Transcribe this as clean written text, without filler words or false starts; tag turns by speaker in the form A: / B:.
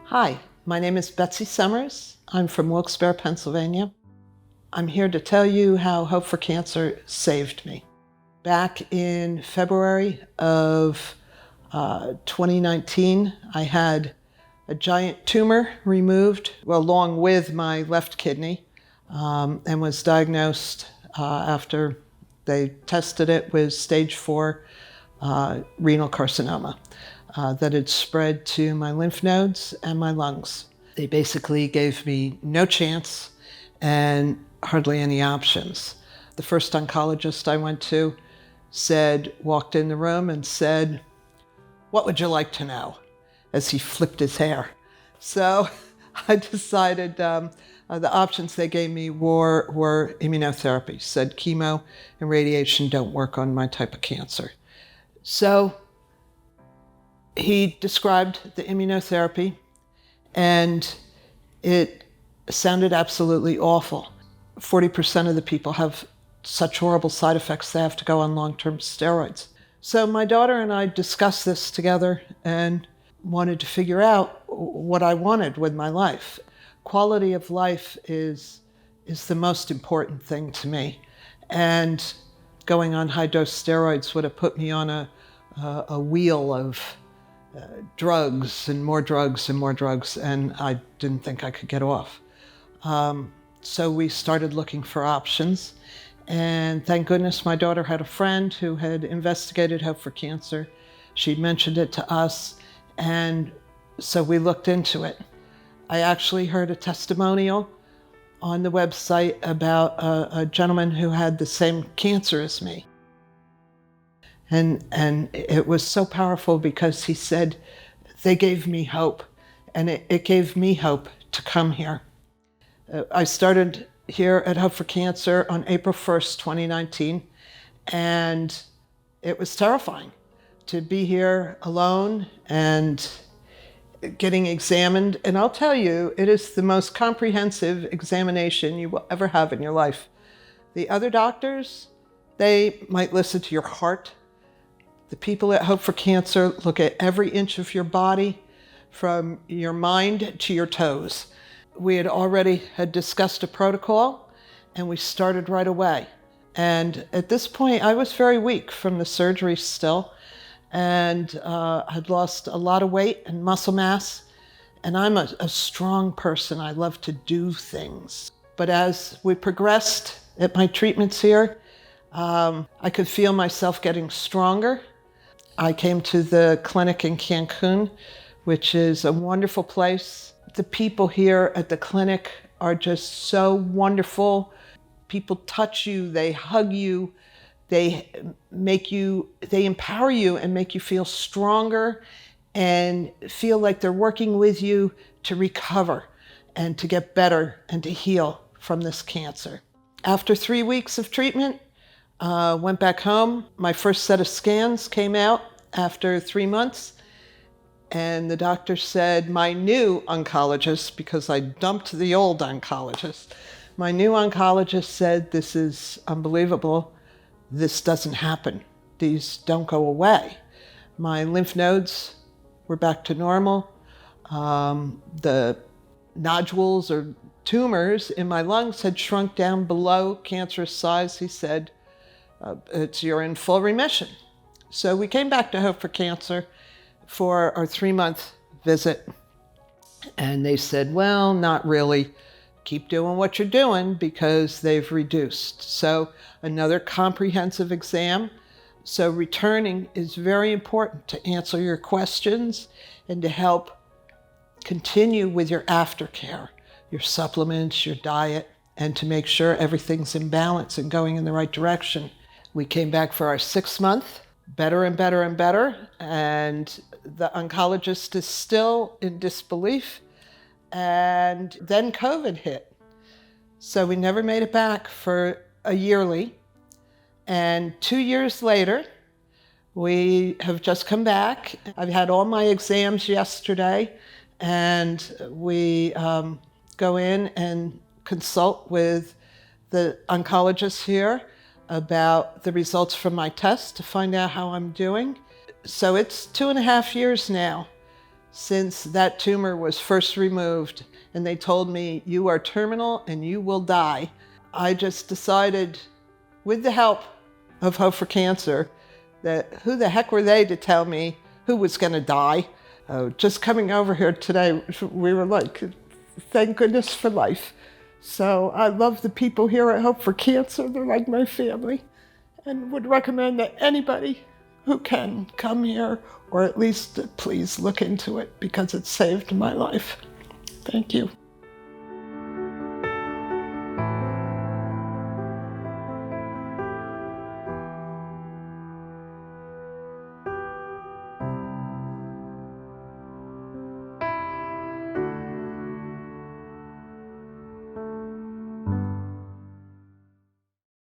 A: Hi, my name is Betsy Summers. I'm from Wilkes-Barre, Pennsylvania. I'm here to tell you how Hope4Cancer saved me. Back in February of 2019, I had a giant tumor removed along with my left kidney and was diagnosed after they tested it with stage 4 renal carcinoma that had spread to my lymph nodes and my lungs. They basically gave me no chance and hardly any options. The first oncologist I went to walked in the room and said, "What would you like to know?" as he flipped his hair. So I decided the options they gave me were immunotherapy. Said chemo and radiation don't work on my type of cancer. So he described the immunotherapy, and it sounded absolutely awful. 40% of the people have such horrible side effects they have to go on long-term steroids. So my daughter and I discussed this together and wanted to figure out what I wanted with my life. Quality of life is the most important thing to me. And going on high-dose steroids would have put me on a wheel of drugs and more drugs and more drugs, and I didn't think I could get off. So we started looking for options, and thank goodness my daughter had a friend who had investigated Hope4Cancer. She'd mentioned it to us, and so we looked into it. I actually heard a testimonial on the website about a gentleman who had the same cancer as me. And it was so powerful because he said, they gave me hope, and it gave me hope to come here. I started here at Hope4Cancer on April 1st, 2019, and it was terrifying to be here alone and getting examined. And I'll tell you, it is the most comprehensive examination you will ever have in your life. The other doctors, they might listen to your heart. The people at Hope4Cancer look at every inch of your body, from your mind to your toes. We had already discussed a protocol, and we started right away. And at this point, I was very weak from the surgery still, and I'd lost a lot of weight and muscle mass. And I'm a strong person. I love to do things. But as we progressed at my treatments here, I could feel myself getting stronger. I came to the clinic in Cancun, which is a wonderful place. The people here at the clinic are just so wonderful. People touch you, they hug you, they empower you and make you feel stronger and feel like they're working with you to recover and to get better and to heal from this cancer. After 3 weeks of treatment, went back home. My first set of scans came out after 3 months, and the doctor said, my new oncologist, because I dumped the old oncologist, my new oncologist said, "This is unbelievable. This doesn't happen. These don't go away." My lymph nodes were back to normal. The nodules or tumors in my lungs had shrunk down below cancerous size. He said, you're in full remission. So we came back to Hope4Cancer for our 3-month visit. And they said, well, not really. Keep doing what you're doing because they've reduced. So another comprehensive exam. So returning is very important to answer your questions and to help continue with your aftercare, your supplements, your diet, and to make sure everything's in balance and going in the right direction. We came back for our 6th month, better and better and better, and the oncologist is still in disbelief. And then COVID hit. So we never made it back for a yearly. And 2 years later, we have just come back. I've had all my exams yesterday, and we go in and consult with the oncologist here about the results from my test to find out how I'm doing. So it's 2.5 years now since that tumor was first removed and they told me, you are terminal and you will die. I just decided, with the help of Hope4Cancer, that who the heck were they to tell me who was going to die? Just coming over here today, we were like, thank goodness for life. So I love the people here at Hope4Cancer. They're like my family, and would recommend that anybody who can come here, or at least please look into it, because it saved my life. Thank you.